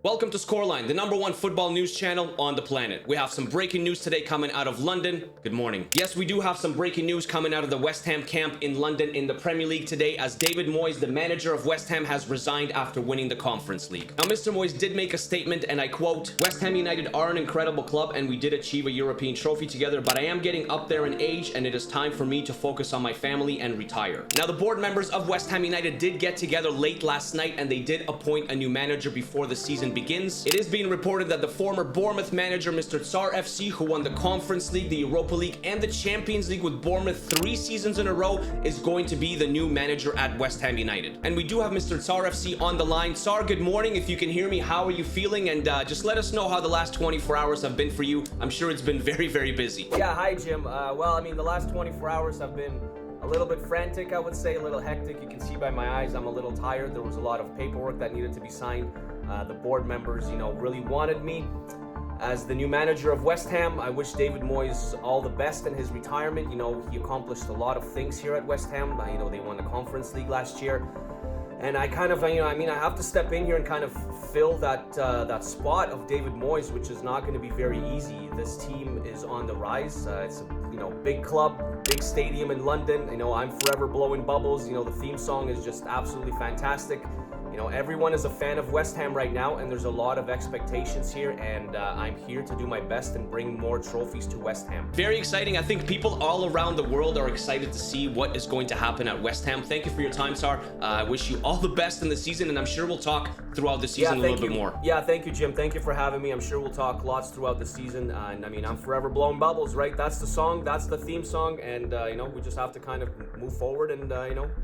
Welcome to Scoreline, the #1 football news channel on the planet. We have some breaking news today coming out of London. Good morning. Yes, we do have some breaking news coming out of the West Ham camp in London in the Premier League today, as David Moyes, the manager of West Ham, has resigned after winning the Conference League. Now, Mr. Moyes did make a statement, and I quote, "West Ham United are an incredible club and we did achieve a European trophy together, but I am getting up there in age and it is time for me to focus on my family and retire." Now, the board members of West Ham United did get together late last night and they did appoint a new manager before the season begins. It is being reported that the former Bournemouth manager, Mr. Tsar FC, who won the Conference League, the Europa League, and the Champions League with Bournemouth 3 seasons in a row, is going to be the new manager at West Ham United. And we do have Mr. Tsar FC on the line. Tsar, good morning. If you can hear me, how are you feeling? And just let us know how the last 24 hours have been for you. I'm sure it's been very, very busy. Yeah, hi, Jim. Well, I mean, the last 24 hours have been a little bit frantic, I would say, a little hectic. You can see by my eyes I'm a little tired. There was a lot of paperwork that needed to be signed. The board members, really wanted me as the new manager of West Ham. I wish David Moyes all the best in his retirement. He accomplished a lot of things here at West Ham. They won the Conference League last year. And I kind of, I have to step in here and kind of fill that spot of David Moyes, which is not going to be very easy. This team is on the rise. It's a big club, big stadium in London. I'm forever blowing bubbles. The theme song is just absolutely fantastic. Everyone is a fan of West Ham right now, and there's a lot of expectations here, and I'm here to do my best and bring more trophies to West Ham. Very exciting. I think people all around the world are excited to see what is going to happen at West Ham. Thank you for your time, Tsar. I wish you all the best in the season, and I'm sure we'll talk throughout the season a little bit more. Yeah, thank you, Jim. Thank you for having me. I'm sure we'll talk lots throughout the season, and I'm forever blowing bubbles, right? That's the song, that's the theme song, and we just have to kind of move forward and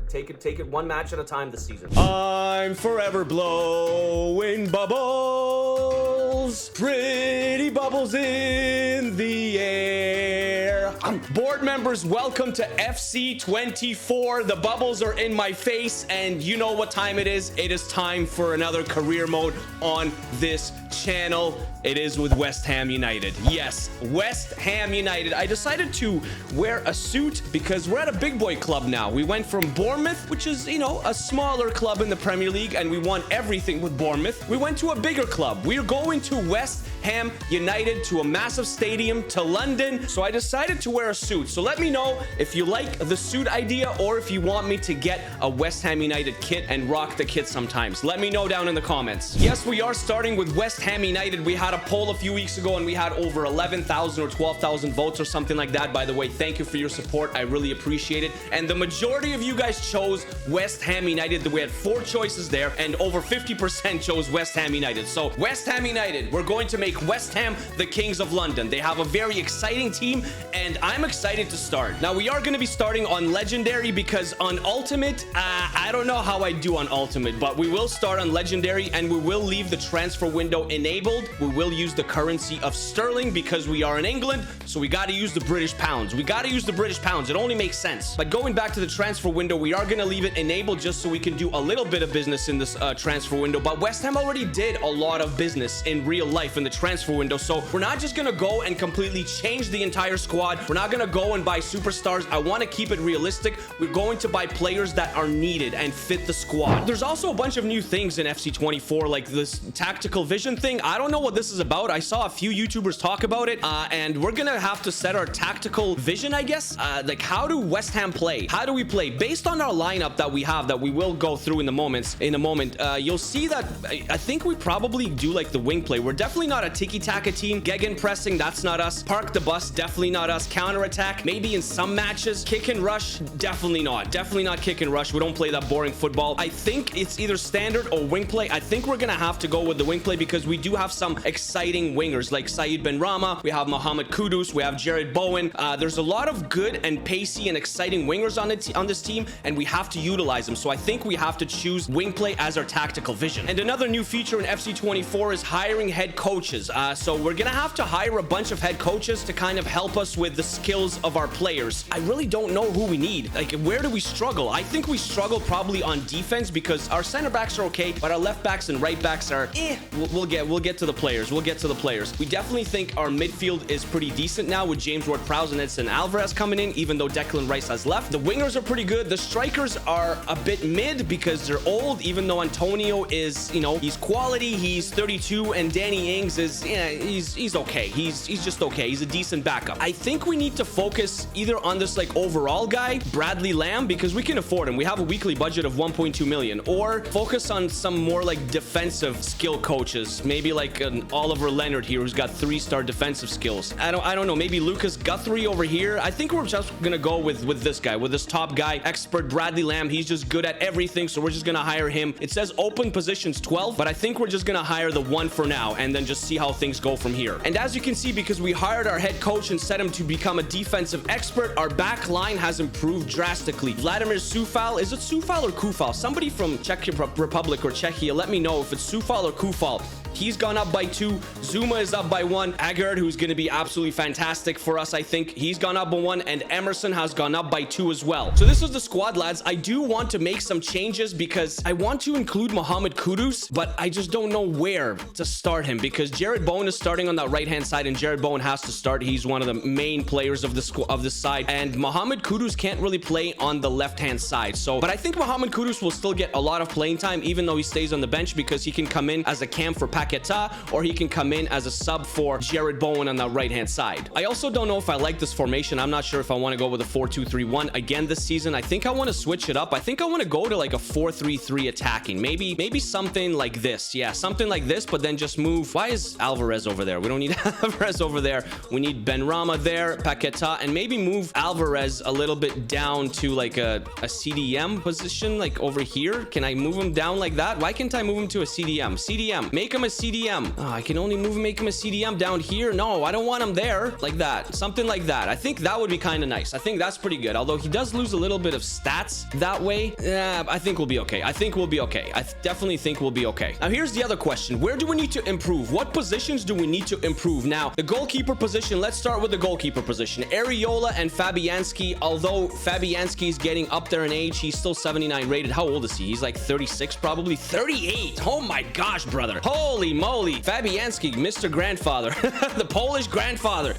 take it one match at a time this season. I'm forever blowing bubbles, pretty bubbles in the air. Board members, welcome to FC 24. The bubbles are in my face, and you know what time it is. It is time for another career mode on this channel. It is with West Ham United. Yes, West Ham United. I decided to wear a suit because we're at a big boy club now. We went from Bournemouth, which is, a smaller club in the Premier League, and we won everything with Bournemouth. We went to a bigger club. We're going to West Ham United, to a massive stadium, to London. So I decided to wear a suit. So let me know if you like the suit idea or if you want me to get a West Ham United kit and rock the kit sometimes. Let me know down in the comments. Yes, we are starting with West Ham United. We had a poll a few weeks ago and we had over 11,000 or 12,000 votes or something like that. By the way, thank you for your support. I really appreciate it. And the majority of you guys chose West Ham United. We had 4 choices there and over 50% chose West Ham United. So West Ham United, we're going to make West Ham the Kings of London. They have a very exciting team and I'm excited to start. Now, we are going to be starting on Legendary because on Ultimate, I don't know how I do on Ultimate, but we will start on Legendary and we will leave the transfer window enabled. We will use the currency of sterling because we are in England, so we got to use the British pounds. We got to use the British pounds. It only makes sense. But going back to the transfer window, we are going to leave it enabled just so we can do a little bit of business in this transfer window. But West Ham already did a lot of business in real life in the transfer window, so we're not just going to go and completely change the entire squad. We're not going to go and buy superstars. I want to keep it realistic. We're going to buy players that are needed and fit the squad. There's also a bunch of new things in FC 24, like this tactical vision thing. I don't know what this is about. I saw a few YouTubers talk about it, and we're gonna have to set our tactical vision, I guess. Like, how do West Ham play? How do we play? Based on our lineup that we have, that we will go through in a moment, you'll see that I think we probably do like the wing play. We're definitely not a tiki-taka team. Gegen pressing, that's not us. Park the bus, definitely not us. Counter attack, maybe in some matches. Kick and rush, definitely not. Definitely not kick and rush. We don't play that boring football. I think it's either standard or wing play. I think we're gonna have to go with the wing play because we do have some exciting wingers like Said Ben Rama. We have Mohamed Kudus. We have Jared Bowen. There's a lot of good and pacey and exciting wingers on this team, and we have to utilize them. So I think we have to choose wing play as our tactical vision. And another new feature in FC 24 is hiring head coaches. So we're gonna have to hire a bunch of head coaches to kind of help us with the skills of our players. I really don't know who we need. Like, where do we struggle? I think we struggle probably on defense because our center backs are okay, but our left backs and right backs are we'll get we'll get to the players. We definitely think our midfield is pretty decent now with James Ward-Prowse and Edson Alvarez coming in, even though Declan Rice has left. The wingers are pretty good. The strikers are a bit mid because they're old, even though Antonio is, you know, he's quality. He's 32, and Danny Ings is, yeah, he's okay. He's just okay. He's a decent backup. I think we need to focus either on this like overall guy, Bradley Lamb, because we can afford him. We have a weekly budget of 1.2 million, or focus on some more like defensive skill coaches, maybe like an Oliver Leonard here who's got 3-star defensive skills. I don't know, maybe Lucas Guthrie over here. I think we're just gonna go with this guy, with this top guy, expert Bradley Lamb. He's just good at everything, so we're just gonna hire him. It says open positions 12, but I think we're just gonna hire the one for now and then just see how things go from here. And as you can see, because we hired our head coach and set him to become a defensive expert, our back line has improved drastically. Vladimir Sufal, is it Sufal or Kufal? Somebody from Czech Republic or Czechia, let me know if it's Sufal or Kufal. He's gone up by 2. Zuma is up by 1. Agard, who's going to be absolutely fantastic for us, I think, he's gone up by 1. And Emerson has gone up by 2 as well. So this is the squad, lads. I do want to make some changes because I want to include Mohamed Kudus, but I just don't know where to start him because Jared Bowen is starting on that right-hand side, and Jared Bowen has to start. He's one of the main players of this side, and Mohamed Kudus can't really play on the left-hand side. So, but I think Mohamed Kudus will still get a lot of playing time, even though he stays on the bench, because he can come in as a cam for Paqueta, or he can come in as a sub for Jared Bowen on the right-hand side. I also don't know if I like this formation. I'm not sure if I want to go with a 4-2-3-1 again this season. I think I want to switch it up. I think I want to go to like a 4-3-3 attacking. Maybe something like this. Yeah, something like this, but then just move. Why is Alvarez over there? We don't need Alvarez over there. We need Benrahma there, Paqueta, and maybe move Alvarez a little bit down to like a CDM position, like over here. Can I move him down like that? Why can't I move him to a CDM? CDM. Make him a CDM. Oh, I can only make him a CDM down here. No, I don't want him there. Like that. Something like that. I think that would be kind of nice. I think that's pretty good. Although he does lose a little bit of stats that way. I think we'll be okay. I definitely think we'll be okay. Now, here's the other question. Where do we need to improve? What positions do we need to improve? Now, the goalkeeper position. Let's start with the goalkeeper position. Areola and Fabianski. Although Fabianski is getting up there in age, he's still 79 rated. How old is he? He's like 36, probably 38. Oh my gosh, brother. Holy moly. Fabianski, Mr. Grandfather. The Polish grandfather.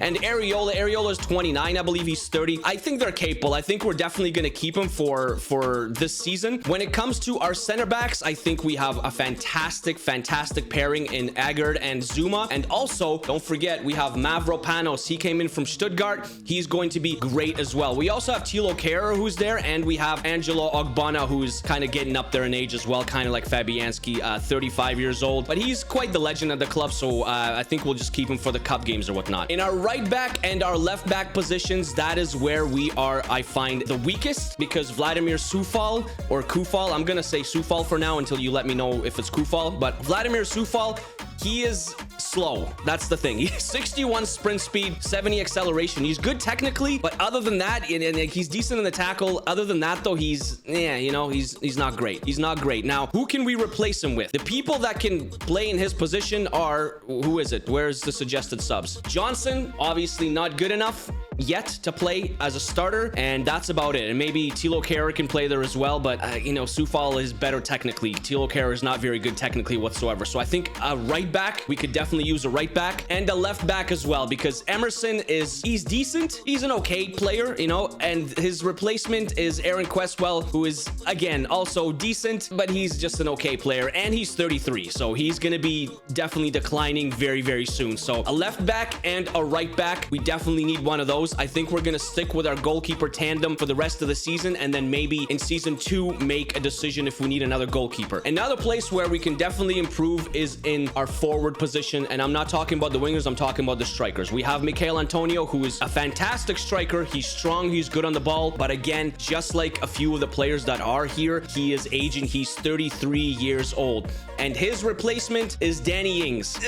And Areola is 29. I believe he's 30. I think they're capable. I think we're definitely going to keep him for this season. When it comes to our center backs, I think we have a fantastic pairing in Agard and Zuma. And also, don't forget, we have Mavropanos. He came in from Stuttgart. He's going to be great as well. We also have Thilo Kehrer, who's there, and we have Angelo Ogbonna, who's kind of getting up there in age as well, kind of like Fabianski, 35 years old. But he's quite the legend of the club, so I think we'll just keep him for the cup games or whatnot. In our right back and our left back positions, that is where we are, I find, the weakest, because Vladimir Sufal or Kufal, I'm gonna say Sufal for now until you let me know if it's Kufal, but Vladimir Sufal, he is slow. That's the thing. He's 61 sprint speed, 70 acceleration. He's good technically, but other than that, and he's decent in the tackle. Other than that, though, he's not great. He's not great. Now, who can we replace him with? The people that can play in his position are, who is it? Where's the suggested subs? Johnson, obviously not good enough yet to play as a starter, and that's about it. And maybe Thilo Kehrer can play there as well, but Sufal is better technically. Thilo Kehrer is not very good technically whatsoever. So I think a right back, we could definitely use a right back, and a left back as well, because Emerson he's decent. He's an okay player, and his replacement is Aaron Questwell, who is, again, also decent, but he's just an okay player, and he's 33, so he's gonna be definitely declining very, very soon. So a left back and a right back, we definitely need one of those. I think we're gonna stick with our goalkeeper tandem for the rest of the season, and then maybe in season 2 make a decision if we need another goalkeeper. Another place where we can definitely improve is in our forward position, and I'm not talking about the wingers, I'm talking about the strikers. We have Michail Antonio, who is a fantastic striker. He's strong, he's good on the ball, but again, just like a few of the players that are here, he is aging. He's 33 years old, and his replacement is Danny Ings.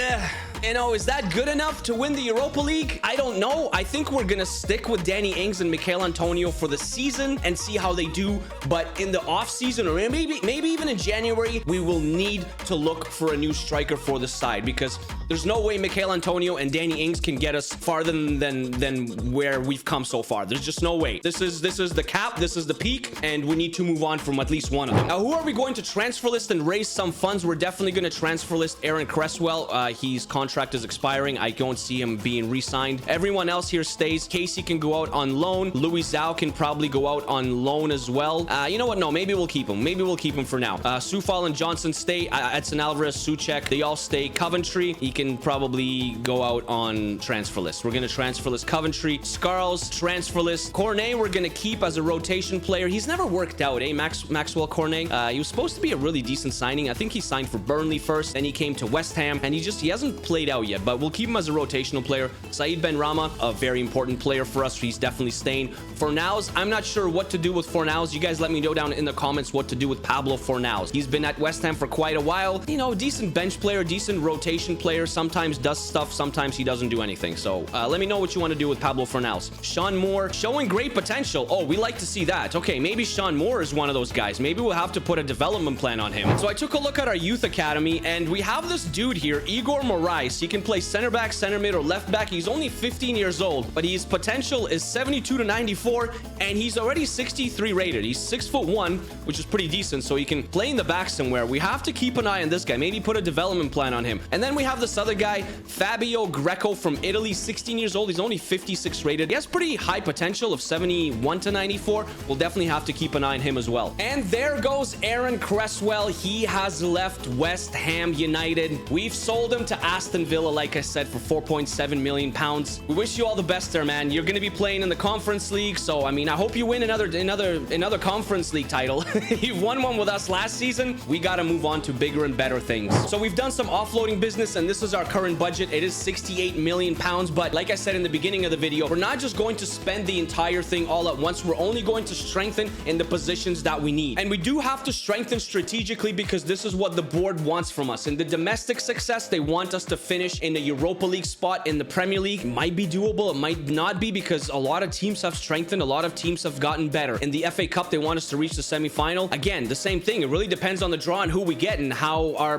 Is that good enough to win the Europa League? I don't know. I think we're gonna stick with Danny Ings and Michail Antonio for the season and see how they do, but in the off season, or maybe even in January, we will need to look for a new striker for the side, because There's no way Michail Antonio and Danny Ings can get us farther than where we've come so far. There's just no way. This is the cap. This is the peak, and we need to move on from at least one of them. Now, who are we going to transfer list and raise some funds? We're definitely going to transfer list Aaron Cresswell. His contract is expiring. I don't see him being re-signed. Everyone else here stays. Casey can go out on loan. Louis Zhao can probably go out on loan as well. You know what? No, maybe we'll keep him. Maybe we'll keep him for now. Sufal and Johnson stay. Edson Alvarez, Suchek, they all stay. Coventry, he can probably go out on transfer list. We're going to transfer list Coventry. Scarles, transfer list. Cornet, we're going to keep as a rotation player. He's never worked out, eh? Maxwell Cornet. He was supposed to be a really decent signing. I think he signed for Burnley first, then he came to West Ham, and he hasn't played out yet, but we'll keep him as a rotational player. Saeed Benrahma, a very important player for us. He's definitely staying. Fornals, I'm not sure what to do with Fornals. You guys let me know down in the comments what to do with Pablo Fornals. He's been at West Ham for quite a while. You know, decent bench player, decent rotation player. Sometimes does stuff, sometimes he doesn't do anything. So let me know what you want to do with Pablo Fornals. Sean Moore, showing great potential. Oh, we like to see that. Okay, maybe Sean Moore is one of those guys. Maybe we'll have to put a development plan on him. So I took a look at our youth academy, and we have this dude here, Igor Morais. He can play center back, center mid, or left back. He's only 15 years old, but his potential is 72 to 94, and he's already 63 rated. He's 6'1", which is pretty decent, so he can play in the back somewhere. We have to keep an eye on this guy. Maybe put a development plan on him. And then we have this other guy, Fabio Greco from Italy, 16 years old. He's only 56 rated. He has pretty high potential of 71 to 94. We'll definitely have to keep an eye on him as well. And there goes Aaron Cresswell. He has left West Ham United. We've sold him to Aston Villa, like I said, for 4.7 million pounds. We wish you all the best there, man. You're going to be playing in the Conference League, so I mean, I hope you win another Conference League title. You won one with us last season. We got to move on to bigger and better things. So we've done some offloading business, and this is our current budget. It is 68 million pounds, but like I said in the beginning of the video, we're not just going to spend the entire thing all at once. We're only going to strengthen in the positions that we need, and we do have to strengthen strategically because this is what the board wants from us. In the domestic success, they want us to finish in the Europa League spot in the Premier League. It might be doable, it might not be, because a lot of teams have strengthened, a lot of teams have gotten better. In the FA Cup, they want us to reach the semi-final. Again, the same thing. It really depends on the draw and who we get and how our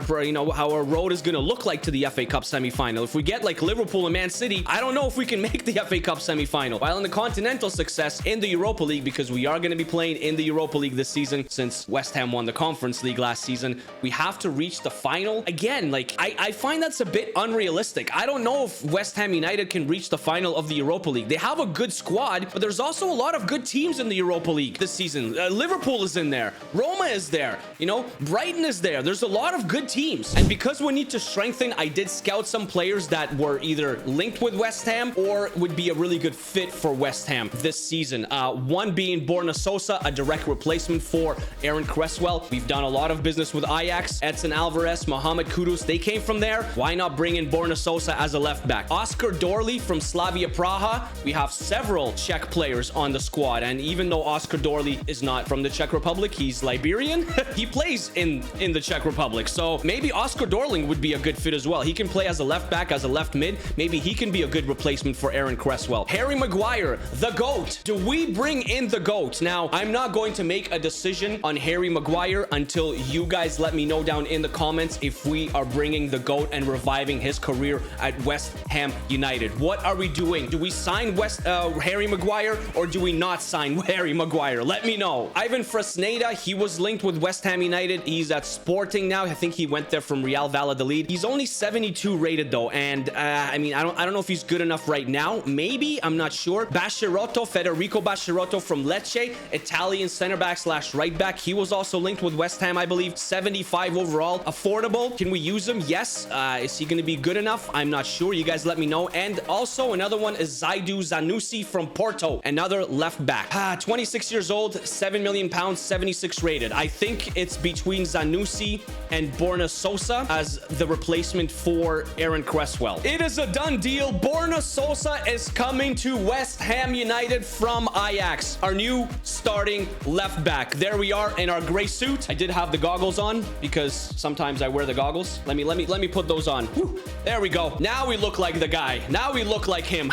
road is going to look like to the FA Cup semi-final. If we get like Liverpool and Man City, I don't know if we can make the FA Cup semi-final. While in the continental success in the Europa League, because we are going to be playing in the Europa League this season, since West Ham won the Conference League last season, we have to reach the final. Again, like I find that's a bit unrealistic. I don't know if West Ham United can reach the final of the Europa League. They have a good squad, but there's also a lot of good teams in the Europa League this season. Liverpool is in there. Roma is there. You know, Brighton is there. There's a lot of good teams. And because we need to strengthen, I did scout some players that were either linked with West Ham or would be a really good fit for West Ham this season. One being Borna Sosa, a direct replacement for Aaron Cresswell. We've done a lot of business with Ajax. Edson Alvarez, Mohamed Kudus, they came from there. Why not bring in Borna Sosa as a left back? Oscar Dorley from Slavia Praha. We have several Czech players on the squad, and even though Oscar Dorley is not from the Czech Republic, he's Liberian. He plays in the Czech Republic, so maybe Oscar Dorling would be a good fit as well. He can play as a left back, as a left mid. Maybe he can be a good replacement for Aaron Cresswell. Harry Maguire, the GOAT. Do we bring in the GOAT? Now, I'm not going to make a decision on Harry Maguire until you guys let me know down in the comments if we are bringing the GOAT and reviving his career at West Ham United. What are we doing? Do we sign Harry Maguire, or do we not sign Harry Maguire? Let me know. Ivan Fresneda, he was linked with West Ham United. He's at Sporting now. I think he went there from Real Valladolid. He's only 72 rated though, and I mean, I don't know if he's good enough right now. Maybe, I'm not sure. Baschirotto, Federico Baschirotto from Lecce, Italian center back / right back. He was also linked with West Ham, I believe. 75 overall. Affordable. Can we use him? Yes. Is he going to be good enough? I'm not sure. You guys let me know. And also another one is Zaidu Zanussi from Porto, another left back. 26 years old, 7 million pounds, 76 rated. I think it's between Zanussi and Borna Sosa as the replacement for Aaron Cresswell. It is a done deal. Borna Sosa is coming to West Ham United from Ajax, our new starting left back. There we are in our gray suit. I did have the goggles on because sometimes I wear the goggles. Let me put those on. Whew. There we go. Now we look like the guy. Now we look like him.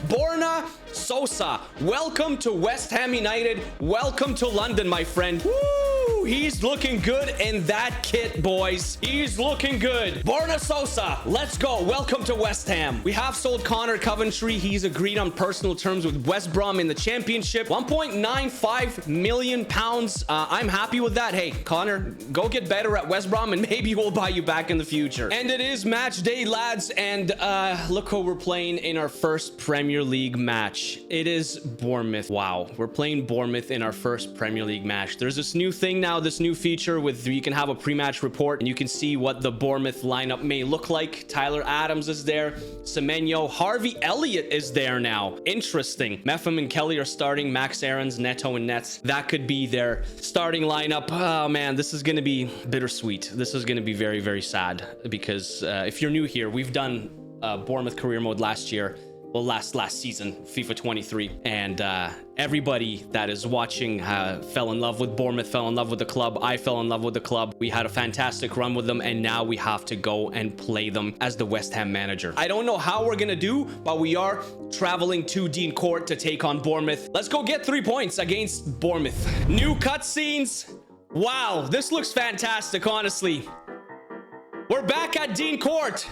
Borna Sosa, welcome to West Ham United. Welcome to London, my friend. Woo! Woo! He's looking good in that kit, boys. He's looking good. Borna Sosa, let's go. Welcome to West Ham. We have sold Connor Coventry. He's agreed on personal terms with West Brom in the championship. 1.95 million pounds. I'm happy with that. Hey, Connor, go get better at West Brom and maybe we'll buy you back in the future. And it is match day, lads. And look who we're playing in our first Premier League match. It is Bournemouth. Wow, we're playing Bournemouth in our first Premier League match. There's this new thing now, this new feature with you can have a pre-match report and you can see what the Bournemouth lineup may look like. Tyler Adams is there. Semenyo. Harvey Elliott is there now. Interesting. Meffam and Kelly are starting. Max Aarons, Neto, and Nets. That could be their starting lineup. Oh man, this is going to be bittersweet. This is going to be very, very sad because if you're new here, we've done Bournemouth career mode last year. Well, last season, FIFA 23, and everybody that is watching fell in love with Bournemouth, fell in love with the club. I fell in love with the club. We had a fantastic run with them, and now we have to go and play them as the West Ham manager. I don't know how we're gonna do, but we are traveling to Dean Court to take on Bournemouth. Let's go get 3 points against Bournemouth. New cutscenes. Wow, this looks fantastic, honestly. We're back at Dean Court.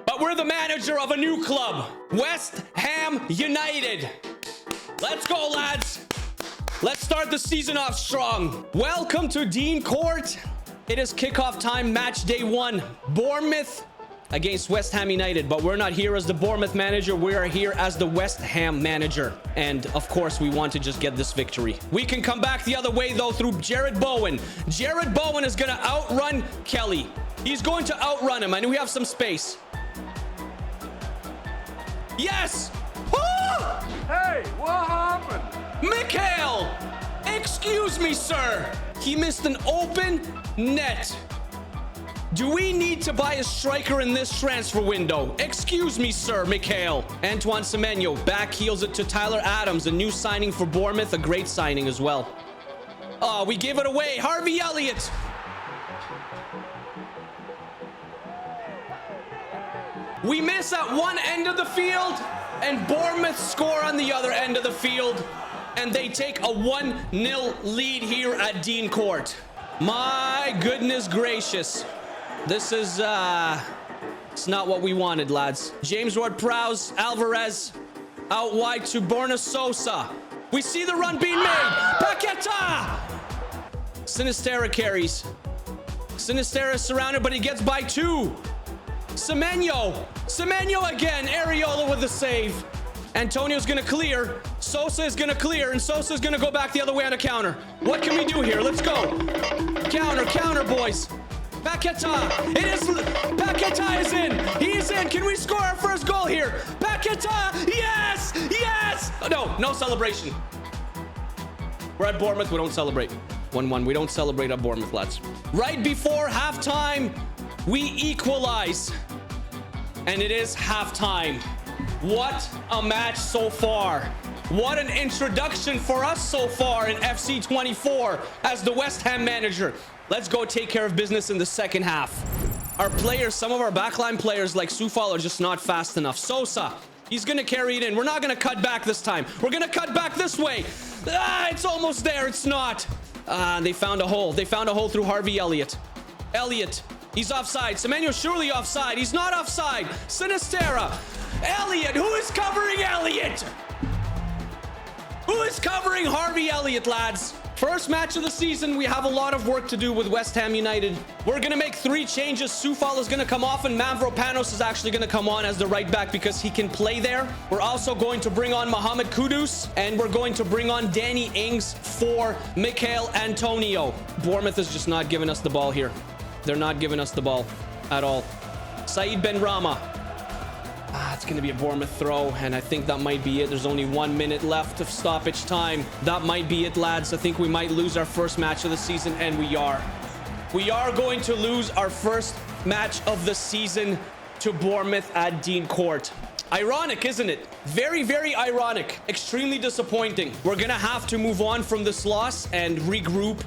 But we're the manager of a new club, West Ham United. Let's go, lads. Let's start the season off strong. Welcome to Dean Court. It is kickoff time, match day 1. Bournemouth against West Ham United. But we're not here as the Bournemouth manager. We are here as the West Ham manager. And of course, we want to just get this victory. We can come back the other way, though, through Jared Bowen. Jared Bowen is going to outrun Kelly. He's going to outrun him. I know we have some space. Yes! Ah! Hey, what happened? Mikhail! Excuse me, sir. He missed an open net. Do we need to buy a striker in this transfer window? Excuse me, sir, Mikhail. Antoine Semenyo back heels it to Tyler Adams, a new signing for Bournemouth, a great signing as well. Oh, we gave it away. Harvey Elliott. We miss at one end of the field, and Bournemouth score on the other end of the field, and they take a 1-0 lead here at Dean Court. My goodness gracious. This is, it's not what we wanted, lads. James Ward-Prowse, Alvarez, out wide to Borna Sosa. We see the run being made. Paqueta! Sinistera carries. Sinistera is surrounded, but he gets by 2. Semenyo again. Areola with the save. Antonio's gonna clear. Sosa is gonna clear, and Sosa is gonna go back the other way on a counter. What can we do here? Let's go. Counter, boys. Paqueta. It is. Paqueta is in. He's in. Can we score our first goal here? Paqueta. Yes. Yes. Oh, no celebration. We're at Bournemouth. We don't celebrate. 1-1. We don't celebrate at Bournemouth, lads. Right before halftime, we equalize. And it is halftime. What a match so far. What an introduction for us so far in FC 24 as the West Ham manager. Let's go take care of business in the second half. Our players, some of our backline players like Soufal are just not fast enough. Sosa, he's going to carry it in. We're not going to cut back this time. We're going to cut back this way. It's almost there. It's not. They found a hole. They found a hole through Harvey Elliott. He's offside. Semenyo surely offside. He's not offside. Sinistera. Elliott. Who is covering Elliott? Who is covering Harvey Elliott, lads? First match of the season. We have a lot of work to do with West Ham United. We're going to make 3 changes. Soufal is going to come off, and Mavropanos is actually going to come on as the right back because he can play there. We're also going to bring on Mohamed Kudus, and we're going to bring on Danny Ings for Mikhail Antonio. Bournemouth is just not giving us the ball here. They're not giving us the ball at all. Saeed Benrahma. It's going to be a Bournemouth throw, and I think that might be it. There's only 1 minute left of stoppage time. That might be it, lads. I think we might lose our first match of the season, and we are. We are going to lose our first match of the season to Bournemouth at Dean Court. Ironic, isn't it? Very, very ironic. Extremely disappointing. We're going to have to move on from this loss and regroup.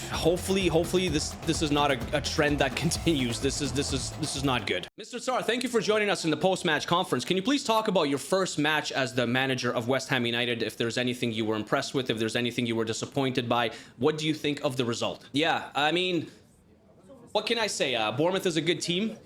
hopefully this is not a trend that continues. This is not good. Mr. Tsar, thank you for joining us in the post-match conference. Can you please talk about your first match as the manager of West Ham United? If there's anything you were impressed with, if there's anything you were disappointed by, what do you think of the result? Yeah, I mean, what can I say? Bournemouth is a good team.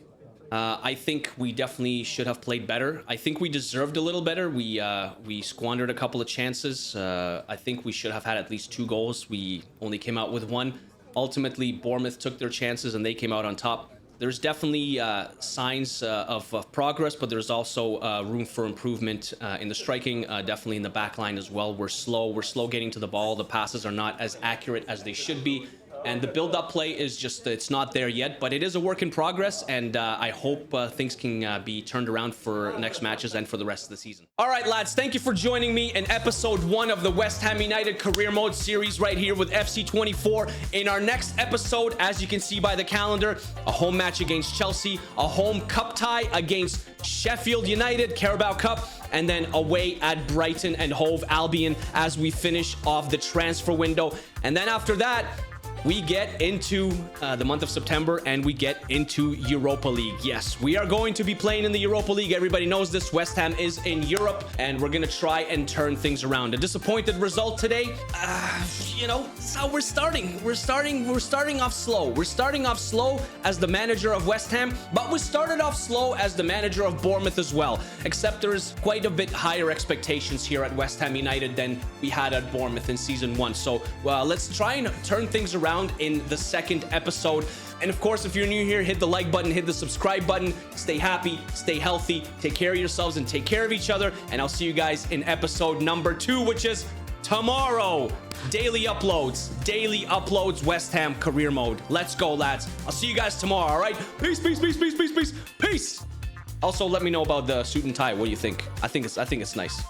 I think we definitely should have played better. I think we deserved a little better. We squandered a couple of chances. I think we should have had at least 2 goals. We only came out with 1. Ultimately, Bournemouth took their chances and they came out on top. There's definitely signs of progress, but there's also room for improvement in the striking, definitely in the back line as well. We're slow getting to the ball. The passes are not as accurate as they should be. And the build-up play is just, it's not there yet, but it is a work in progress, and I hope things can be turned around for next matches and for the rest of the season. All right, lads, thank you for joining me in episode 1 of the West Ham United Career Mode series right here with FC24. In our next episode, as you can see by the calendar, a home match against Chelsea, a home cup tie against Sheffield United, Carabao Cup, and then away at Brighton and Hove Albion as we finish off the transfer window. And then after that, we get into the month of September and we get into Europa League. Yes, we are going to be playing in the Europa League. Everybody knows this. West Ham is in Europe and we're going to try and turn things around. A disappointed result today. You know, that's how we're starting. We're starting off slow. We're starting off slow as the manager of West Ham, but we started off slow as the manager of Bournemouth as well. Except there's quite a bit higher expectations here at West Ham United than we had at Bournemouth in season 1. So let's try and turn things around in the second episode. And of course, if you're new here, hit the like button, hit the subscribe button. Stay happy, stay healthy, take care of yourselves and take care of each other. And I'll see you guys in episode number 2, which is tomorrow. Daily uploads, West Ham Career Mode. Let's go, lads. I'll see you guys tomorrow, all right? Peace. Also, let me know about the suit and tie. What do you think? I think it's nice.